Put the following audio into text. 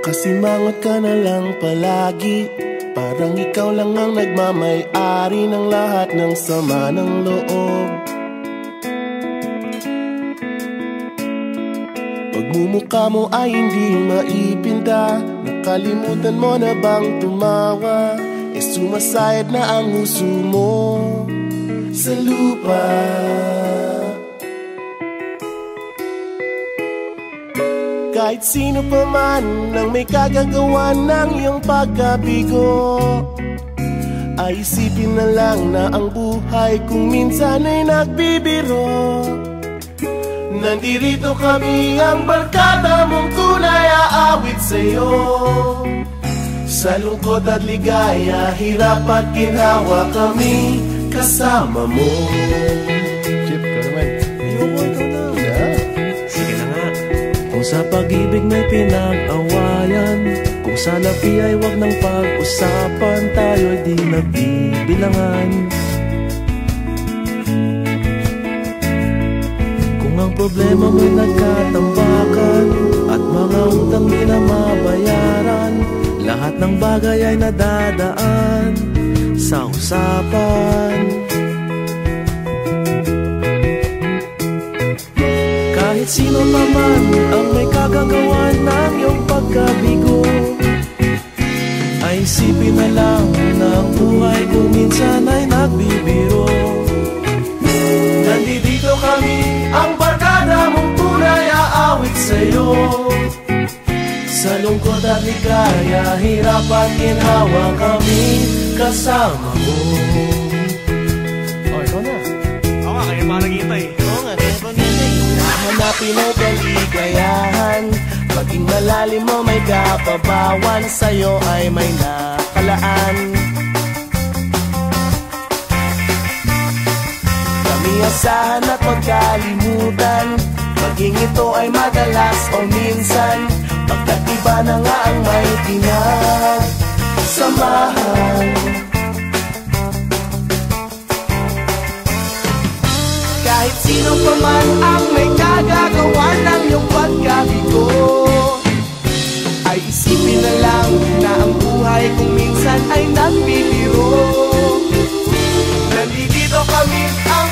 Kasimangot ka na lang palagi, parang ikaw lang ang nagmamay-ari ng lahat ng sama ng loob. Pagmumukha mo ay hindi maipinta, nakalimutan mo na bang tumawa? E sumasayad na ang huso mo sa lupa. Kahit sino pa man ang may kagagawa ng iyong pagkabigo, ay isipin na lang na ang buhay kung minsan ay nagbibiro. Nandirito kami, ang barkada mong tunay aawit sa'yo. Sa lungkot at ligaya, hirap at ginhawa, kami kasama mo. Chip, ka naman. Ayoko, ikaw na. Sige na nga. Kung sa pag-ibig may pinag-awayan, kung sa labi ay wag ng pag-usapan, tayo'y di nagbibilangan. Kung ang problema mo'y nagkatambakan at mga utang di na mabayaran, lahat ng bagay ay nadadaan sa usapan. Kahit sino pa man ang may kagagawa ng iyong pagkabigo, ay isipin na lang na ang buhay kung minsan ay nagbibiro. Nandito kami, ang barkada mong tunay aawit sa'yo. Sa lungkot at ligaya, hirap at ginhawa, kami kasama mo. Oh, ikaw na. Oo nga, kaya pa nag-iintay. Oo nga, kaya pa nag-iintay. Hanapin ang kaligayahan, maging malalim mo may kapabawan, sa'yo ay may nakalaan. Kami asahan at magkalimutan, maging ito ay madalas o minsan, pagkat iba na nga ang may pinagsamahan. Kahit sino pa man ang may kagagawa ng iyong pagkabigo, ay isipin na lang na ang buhay kung minsan ay nagbibiro. Nandito kami, ang